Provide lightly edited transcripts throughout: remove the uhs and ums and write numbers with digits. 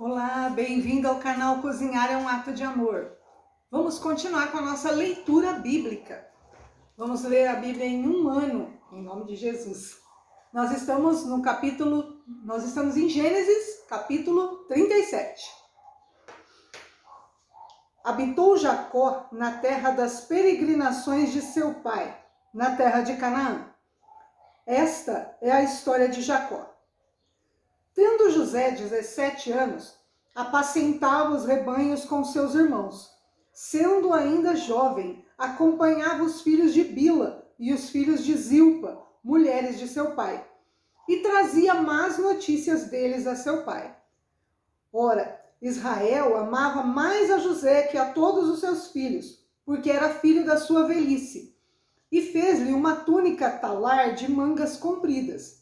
Olá, bem-vindo ao canal Cozinhar é um Ato de Amor. Vamos continuar com a nossa leitura bíblica. Vamos ler a Bíblia em um ano, em nome de Jesus. Nós estamos em Gênesis, capítulo 37. Habitou Jacó na terra das peregrinações de seu pai, na terra de Canaã. Esta é a história de Jacó. Tendo José 17 anos, apacentava os rebanhos com seus irmãos. Sendo ainda jovem, acompanhava os filhos de Bila e os filhos de Zilpa, mulheres de seu pai, e trazia más notícias deles a seu pai. Ora, Israel amava mais a José que a todos os seus filhos, porque era filho da sua velhice, e fez-lhe uma túnica talar de mangas compridas.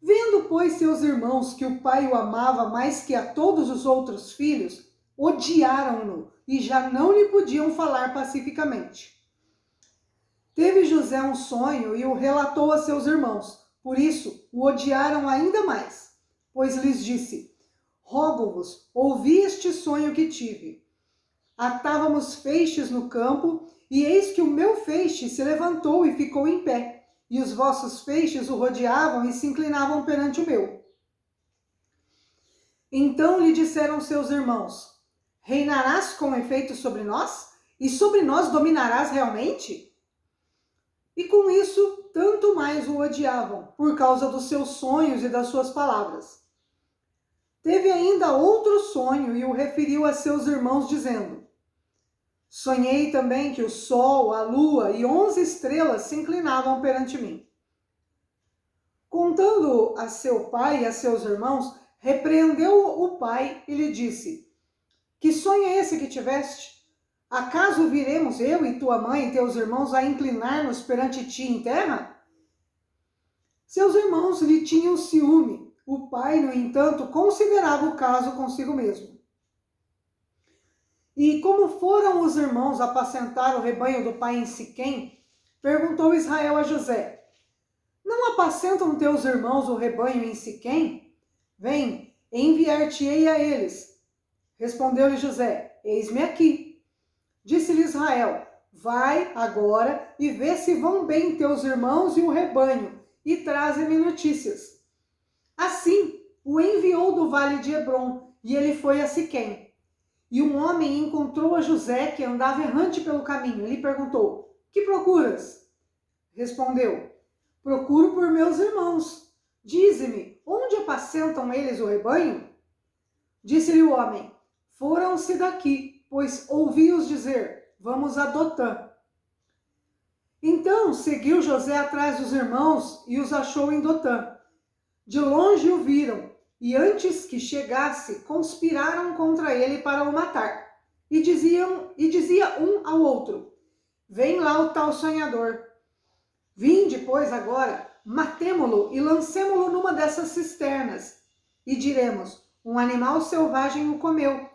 Vendo, pois, seus irmãos que o pai o amava mais que a todos os outros filhos, odiaram-no e já não lhe podiam falar pacificamente. Teve José um sonho e o relatou a seus irmãos, por isso o odiaram ainda mais, pois lhes disse: rogo-vos, ouvi este sonho que tive. Atávamos feixes no campo, e eis que o meu feixe se levantou e ficou em pé. E os vossos feixes o rodeavam e se inclinavam perante o meu. Então lhe disseram seus irmãos: reinarás com efeito sobre nós? E sobre nós dominarás realmente? E com isso, tanto mais o odiavam, por causa dos seus sonhos e das suas palavras. Teve ainda outro sonho e o referiu a seus irmãos, dizendo: sonhei também que o sol, a lua e 11 estrelas se inclinavam perante mim. Contando a seu pai e a seus irmãos, repreendeu o pai e lhe disse: que sonho é esse que tiveste? Acaso viremos eu e tua mãe e teus irmãos a inclinar-nos perante ti em terra? Seus irmãos lhe tinham ciúme. O pai, no entanto, considerava o caso consigo mesmo. E como foram os irmãos apacentar o rebanho do pai em Siquém, perguntou Israel a José: não apacentam teus irmãos o rebanho em Siquém? Vem, enviar-te-ei a eles. Respondeu-lhe José: eis-me aqui. Disse-lhe Israel: vai agora e vê se vão bem teus irmãos e o rebanho, e traze-me notícias. Assim, o enviou do vale de Hebrom, e ele foi a Siquém. E um homem encontrou a José, que andava errante pelo caminho. Ele perguntou: que procuras? Respondeu: procuro por meus irmãos. Dize-me, onde apacentam eles o rebanho? Disse-lhe o homem: foram-se daqui, pois ouvi-os dizer: vamos a Dotã. Então seguiu José atrás dos irmãos e os achou em Dotã. De longe o viram, e antes que chegasse, conspiraram contra ele para o matar. E dizia um ao outro: vem lá o tal sonhador. Vinde, pois, agora, matemo-lo e lancemo-lo numa dessas cisternas. E diremos: um animal selvagem o comeu.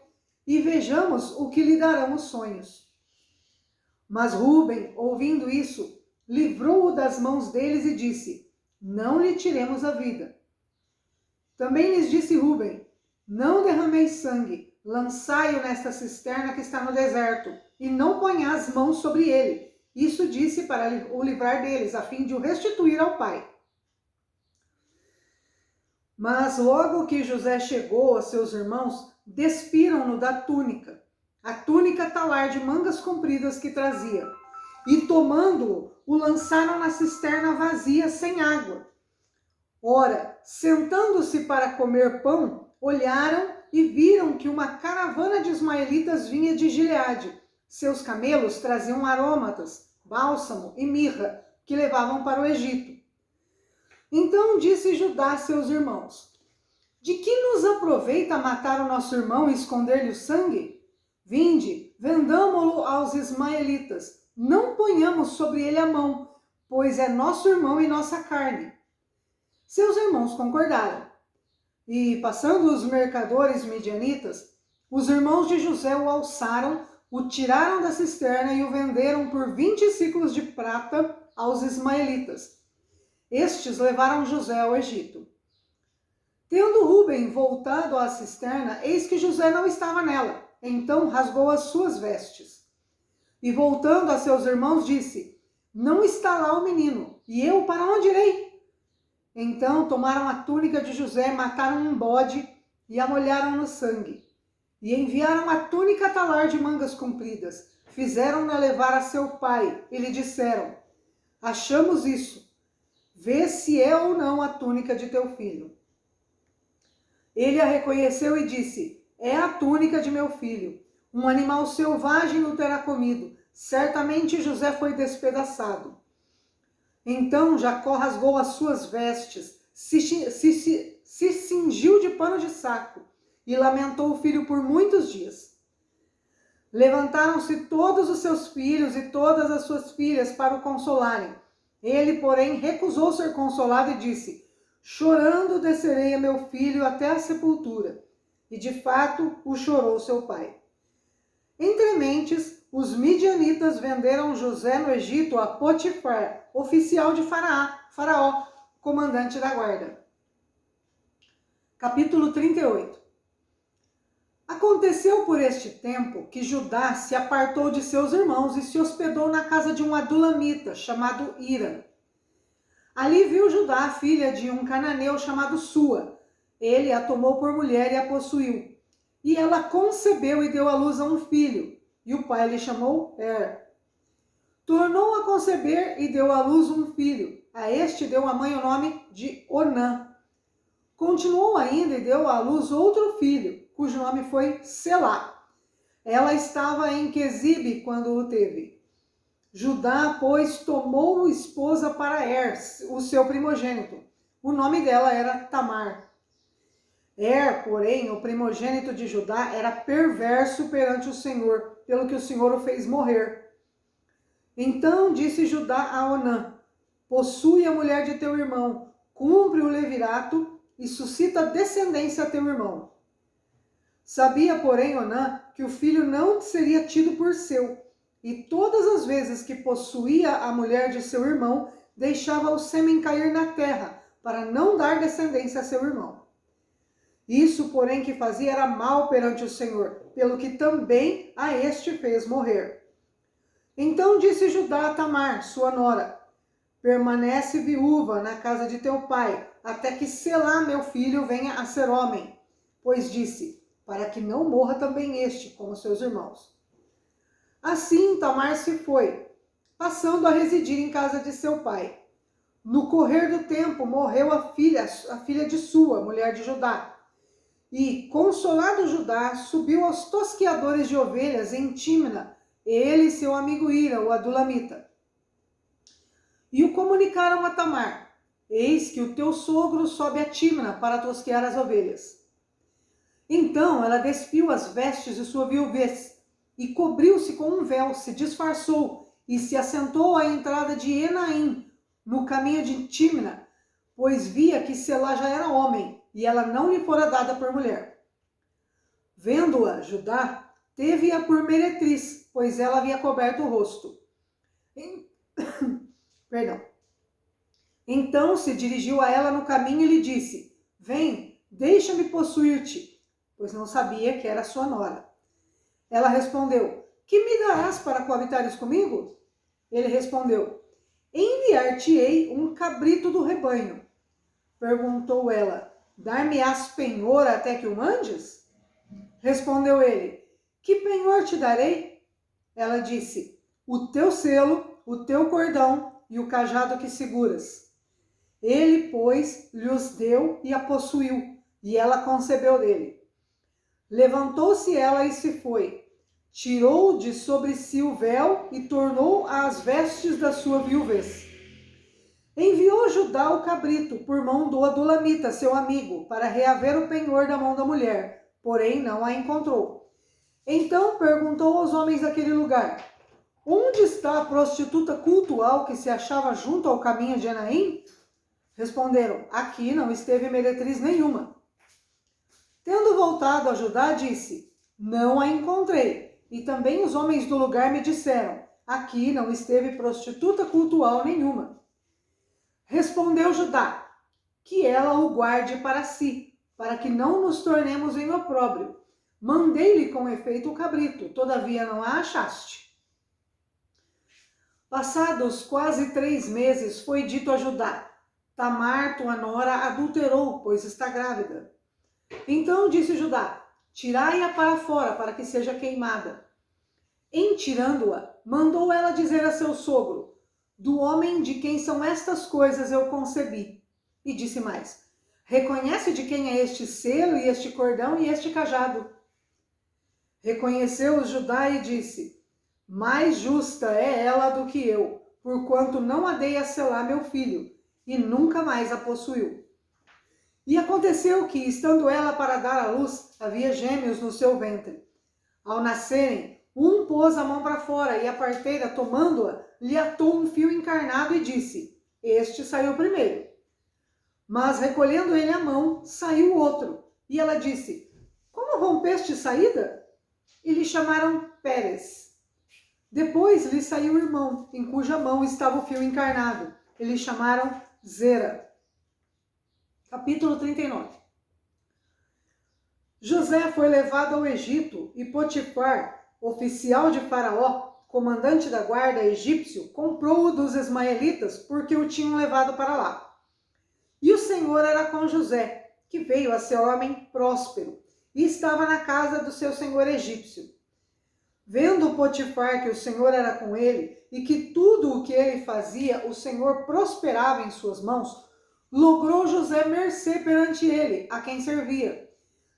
E vejamos o que lhe darão os sonhos. Mas Rúben, ouvindo isso, livrou-o das mãos deles e disse: não lhe tiremos a vida. Também lhes disse Rúben: não derrameis sangue, lançai-o nesta cisterna que está no deserto, e não ponhais mãos sobre ele. Isso disse para o livrar deles, a fim de o restituir ao pai. Mas logo que José chegou a seus irmãos, despiram-no da túnica, a túnica talar de mangas compridas que trazia, e tomando-o, o lançaram na cisterna vazia, sem água. Ora, sentando-se para comer pão, olharam e viram que uma caravana de ismaelitas vinha de Gileade. Seus camelos traziam aromatas, bálsamo e mirra, que levavam para o Egito. Então disse Judá a seus irmãos: de que nos aproveita matar o nosso irmão e esconder-lhe o sangue? Vinde, vendamo-lo aos ismaelitas, não ponhamos sobre ele a mão, pois é nosso irmão e nossa carne. Seus irmãos concordaram. E, passando os mercadores midianitas, os irmãos de José o alçaram, o tiraram da cisterna e o venderam por 20 siclos de prata aos ismaelitas. Estes levaram José ao Egito. Tendo bem voltado à cisterna, eis que José não estava nela. Então rasgou as suas vestes. E voltando a seus irmãos, disse: Não está lá o menino, e eu para onde irei? Então tomaram a túnica de José, mataram um bode e a molharam no sangue. E enviaram a túnica talar de mangas compridas. Fizeram-na levar a seu pai e lhe disseram: Achamos isso. Vê se é ou não a túnica de teu filho. Ele a reconheceu e disse: É a túnica de meu filho. Um animal selvagem o terá comido. Certamente José foi despedaçado. Então Jacó rasgou as suas vestes, se cingiu de pano de saco e lamentou o filho por muitos dias. Levantaram-se todos os seus filhos e todas as suas filhas para o consolarem. Ele, porém, recusou ser consolado e disse: Chorando descerei a meu filho até a sepultura. E de fato o chorou seu pai. Entre mentes, os midianitas venderam José no Egito a Potifar, oficial de Faraó, comandante da guarda. Capítulo 38. Aconteceu por este tempo que Judá se apartou de seus irmãos e se hospedou na casa de um adulamita chamado Hira. Ali viu Judá a filha de um cananeu chamado Sua. Ele a tomou por mulher e a possuiu. E ela concebeu e deu à luz a um filho, e o pai lhe chamou Tornou a conceber e deu à luz um filho. A este deu a mãe o nome de Onã. Continuou ainda e deu à luz outro filho, cujo nome foi Selá. Ela estava em Quezibe quando o teve. Judá, pois, tomou esposa para o seu primogênito. O nome dela era Tamar. Porém, o primogênito de Judá, era perverso perante o Senhor, pelo que o Senhor o fez morrer. Então disse Judá a Onã: Possui a mulher de teu irmão, cumpre o levirato e suscita descendência a teu irmão. Sabia, porém, Onã que o filho não seria tido por seu, e todas as vezes que possuía a mulher de seu irmão, deixava o sêmen cair na terra, para não dar descendência a seu irmão. Isso, porém, que fazia era mal perante o Senhor, pelo que também a este fez morrer. Então disse Judá a Tamar, sua nora: Permanece viúva na casa de teu pai, até que Selá, meu filho, venha a ser homem. Pois disse: Para que não morra também este, como seus irmãos. Assim Tamar se foi, passando a residir em casa de seu pai. No correr do tempo morreu a filha de Sua, mulher de Judá. E, consolado Judá, subiu aos tosqueadores de ovelhas em Tímna, ele e seu amigo Hira, o adulamita. E o comunicaram a Tamar: Eis que o teu sogro sobe a Tímna para tosquear as ovelhas. Então ela despiu as vestes de sua viuvez, e cobriu-se com um véu, se disfarçou, e se assentou à entrada de Enaim, no caminho de Tímna, pois via que Selá já era homem, e ela não lhe fora dada por mulher. Vendo-a, Judá teve-a por meretriz, pois ela havia coberto o rosto. Então se dirigiu a ela no caminho e lhe disse: Vem, deixa-me possuir-te, pois não sabia que era sua nora. Ela respondeu: Que me darás para coabitares comigo? Ele respondeu: Enviar-te-ei um cabrito do rebanho. Perguntou ela: Dar-me-ás penhor até que o mandes? Respondeu ele: Que penhor te darei? Ela disse: O teu selo, o teu cordão e o cajado que seguras. Ele, pois, lhos deu e a possuiu, e ela concebeu dele. Levantou-se ela e se foi. Tirou de sobre si o véu e tornou às vestes da sua viuvez. Enviou Judá o cabrito por mão do adulamita, seu amigo, para reaver o penhor da mão da mulher, porém não a encontrou. Então perguntou aos homens daquele lugar: Onde está a prostituta cultual que se achava junto ao caminho de Enaim? Responderam: Aqui não esteve meretriz nenhuma. Tendo voltado a Judá, disse: Não a encontrei. E também os homens do lugar me disseram: Aqui não esteve prostituta cultual nenhuma. Respondeu Judá: Que ela o guarde para si. para que não nos tornemos em opróbrio. Mandei-lhe com efeito o cabrito, todavia não a achaste. Passados quase 3 meses, foi dito a Judá: Tamar, tua nora, adulterou, pois está grávida. Então disse Judá: Tirai-a para fora, para que seja queimada. Em tirando-a, mandou ela dizer a seu sogro: Do homem de quem são estas coisas eu concebi. E disse mais: Reconhece de quem é este selo e este cordão e este cajado. Reconheceu-os Judá e disse: Mais justa é ela do que eu, porquanto não a dei a selar meu filho, e nunca mais a possuiu. E aconteceu que, estando ela para dar à luz, havia gêmeos no seu ventre. Ao nascerem, um pôs a mão para fora, e a parteira, tomando-a, lhe atou um fio encarnado e disse: Este saiu primeiro. Mas, recolhendo ele a mão, saiu o outro. E ela disse: Como rompeste saída? E lhe chamaram Pérez. Depois lhe saiu o irmão, em cuja mão estava o fio encarnado. E lhe chamaram Zera. Capítulo 39. José foi levado ao Egito e Potifar, oficial de Faraó, comandante da guarda egípcio, comprou-o dos ismaelitas porque o tinham levado para lá. E o Senhor era com José, que veio a ser homem próspero, e estava na casa do seu senhor egípcio. Vendo Potifar que o Senhor era com ele, e que tudo o que ele fazia, o Senhor prosperava em suas mãos, logrou José mercê perante ele, a quem servia.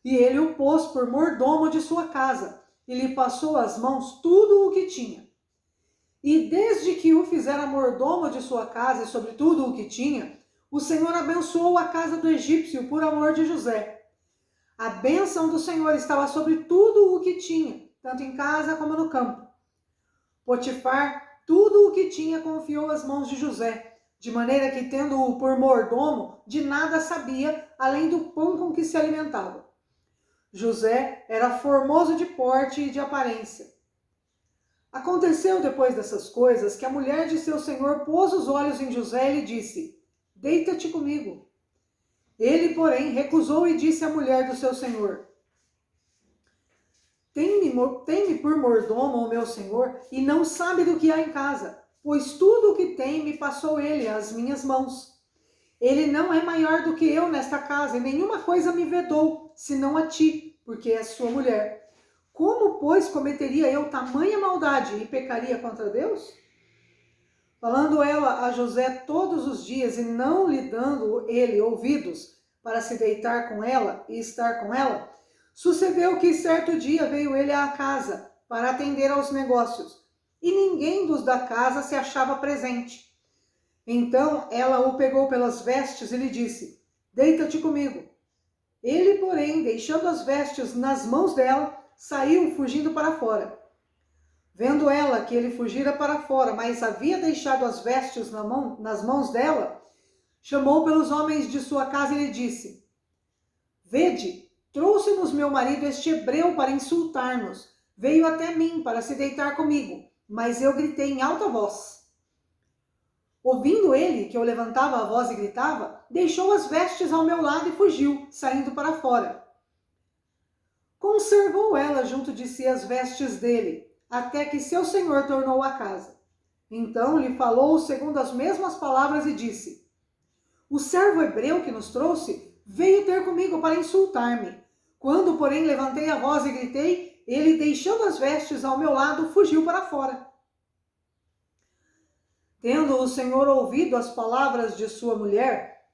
E ele o pôs por mordomo de sua casa, e lhe passou às mãos tudo o que tinha. E desde que o fizera mordomo de sua casa e sobre tudo o que tinha, o Senhor abençoou a casa do egípcio por amor de José. A bênção do Senhor estava sobre tudo o que tinha, tanto em casa como no campo. Potifar, tudo o que tinha confiou às mãos de José, de maneira que, tendo-o por mordomo, de nada sabia, além do pão com que se alimentava. José era formoso de porte e de aparência. Aconteceu depois dessas coisas que a mulher de seu senhor pôs os olhos em José e lhe disse: Deita-te comigo. Ele, porém, recusou e disse à mulher do seu senhor: Tem-me por mordomo o meu senhor, e não sabe do que há em casa, pois tudo o que tem me passou ele às minhas mãos. Ele não é maior do que eu nesta casa, e nenhuma coisa me vedou, senão a ti, porque és sua mulher. Como, pois, cometeria eu tamanha maldade e pecaria contra Deus? Falando ela a José todos os dias e não lhe dando ele ouvidos para se deitar com ela e estar com ela, sucedeu que certo dia veio ele à casa para atender aos negócios, e ninguém dos da casa se achava presente. Então ela o pegou pelas vestes e lhe disse: Deita-te comigo. Ele, porém, deixando as vestes nas mãos dela, saiu fugindo para fora. Vendo ela que ele fugira para fora, mas havia deixado as vestes nas mãos dela, chamou pelos homens de sua casa e lhe disse: Vede, trouxe-nos meu marido este hebreu para insultar-nos. Veio até mim para se deitar comigo, mas eu gritei em alta voz. Ouvindo ele que eu levantava a voz e gritava, deixou as vestes ao meu lado e fugiu, saindo para fora. Conservou ela junto de si as vestes dele, até que seu senhor tornou à casa. Então lhe falou segundo as mesmas palavras e disse: O servo hebreu que nos trouxe veio ter comigo para insultar-me. Quando, porém, levantei a voz e gritei, ele, deixando as vestes ao meu lado, fugiu para fora. Tendo o Senhor ouvido as palavras de sua mulher,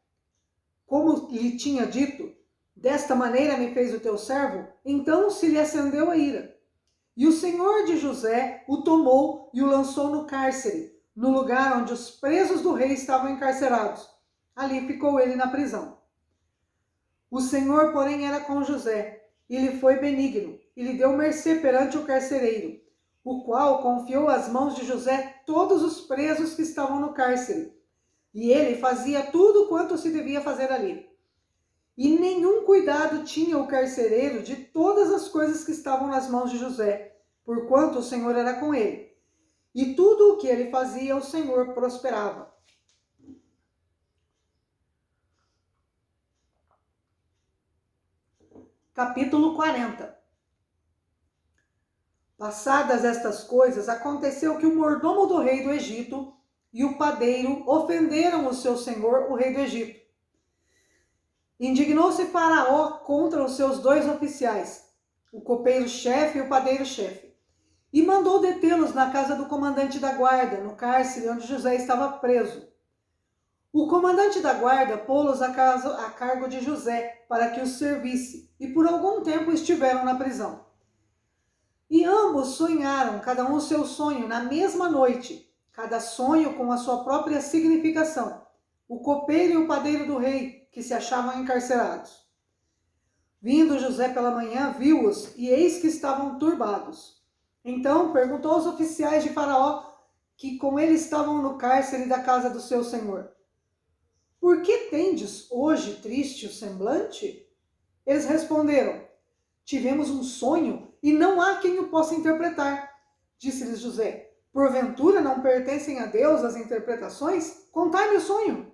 como lhe tinha dito, desta maneira me fez o teu servo, então se lhe acendeu a ira. E o Senhor de José o tomou e o lançou no cárcere, no lugar onde os presos do rei estavam encarcerados. Ali ficou ele na prisão. O Senhor, porém, era com José, e lhe foi benigno, e lhe deu mercê perante o carcereiro, o qual confiou às mãos de José todos os presos que estavam no cárcere. E ele fazia tudo quanto se devia fazer ali. E nenhum cuidado tinha o carcereiro de todas as coisas que estavam nas mãos de José, porquanto o Senhor era com ele. E tudo o que ele fazia, o Senhor prosperava. capítulo 40. Passadas estas coisas, aconteceu que o mordomo do rei do Egito e o padeiro ofenderam o seu senhor, o rei do Egito. Indignou-se Faraó contra os seus 2 oficiais, o copeiro-chefe e o padeiro-chefe, e mandou detê-los na casa do comandante da guarda, no cárcere onde José estava preso. O comandante da guarda pô-los a cargo de José, para que os servisse, e por algum tempo estiveram na prisão. E ambos sonharam, cada um o seu sonho, na mesma noite, cada sonho com a sua própria significação, o copeiro e o padeiro do rei, que se achavam encarcerados. Vindo José pela manhã, viu-os, e eis que estavam turbados. Então perguntou aos oficiais de Faraó, que com ele estavam no cárcere da casa do seu senhor: por que tendes hoje triste o semblante? Eles responderam: tivemos um sonho e não há quem o possa interpretar. Disse-lhes José: porventura não pertencem a Deus as interpretações? Contai-me o sonho.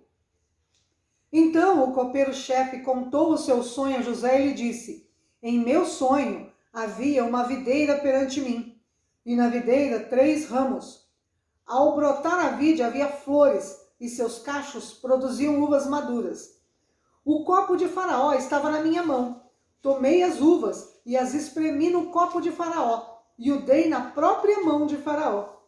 Então o copeiro-chefe contou o seu sonho a José e lhe disse: em meu sonho havia uma videira perante mim, e na videira 3 ramos. Ao brotar a vide havia flores, e seus cachos produziam uvas maduras. O copo de Faraó estava na minha mão. Tomei as uvas e as espremi no copo de Faraó, e o dei na própria mão de Faraó.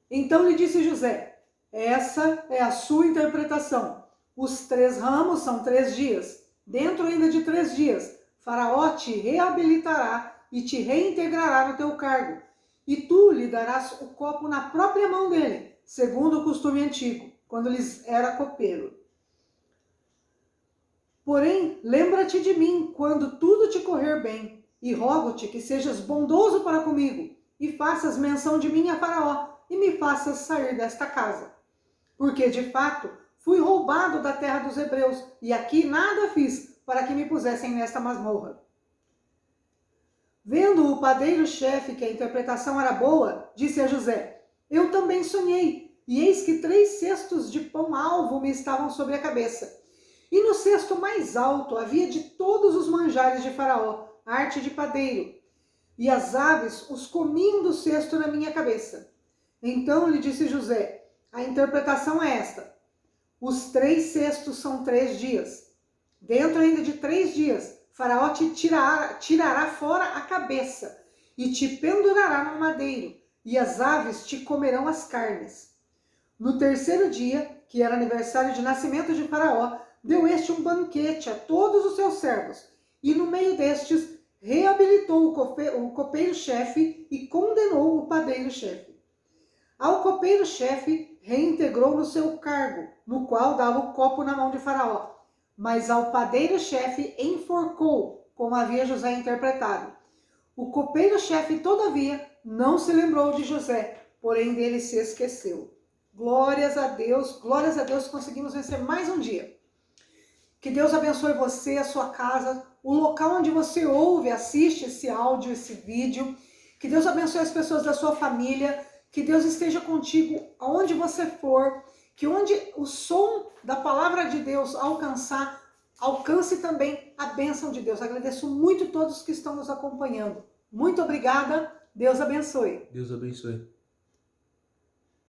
Então lhe disse José: essa é a sua interpretação. Os 3 ramos são 3 dias. Dentro ainda de 3 dias, Faraó te reabilitará e te reintegrará no teu cargo. E tu lhe darás o copo na própria mão dele, segundo o costume antigo, quando lhes era copeiro. Porém, lembra-te de mim quando tudo te correr bem, e rogo-te que sejas bondoso para comigo, e faças menção de mim a Faraó, e me faças sair desta casa. Porque, de fato, fui roubado da terra dos hebreus, e aqui nada fiz para que me pusessem nesta masmorra. Vendo o padeiro-chefe que a interpretação era boa, disse a José: eu também sonhei, e eis que 3 cestos de pão alvo me estavam sobre a cabeça. E no cesto mais alto havia de todos os manjares de Faraó, arte de padeiro, e as aves os comiam do cesto na minha cabeça. Então lhe disse José: a interpretação é esta: os 3 cestos são 3 dias. Dentro ainda de 3 dias, Faraó te tirará fora a cabeça e te pendurará no madeiro, e as aves te comerão as carnes. No 3º dia, que era aniversário de nascimento de Faraó, deu este um banquete a todos os seus servos, e no meio destes reabilitou o copeiro-chefe e condenou o padeiro-chefe. Ao copeiro-chefe reintegrou no seu cargo, no qual dava o copo na mão de Faraó, mas ao padeiro-chefe enforcou, como havia José interpretado. O copeiro-chefe, todavia, não se lembrou de José, porém dele se esqueceu. Glórias a Deus, conseguimos vencer mais um dia. Que Deus abençoe você, a sua casa, o local onde você ouve, assiste esse áudio, esse vídeo. Que Deus abençoe as pessoas da sua família. Que Deus esteja contigo aonde você for. Que onde o som da palavra de Deus alcance também a bênção de Deus. Agradeço muito a todos que estão nos acompanhando. Muito obrigada. Deus abençoe. Deus abençoe.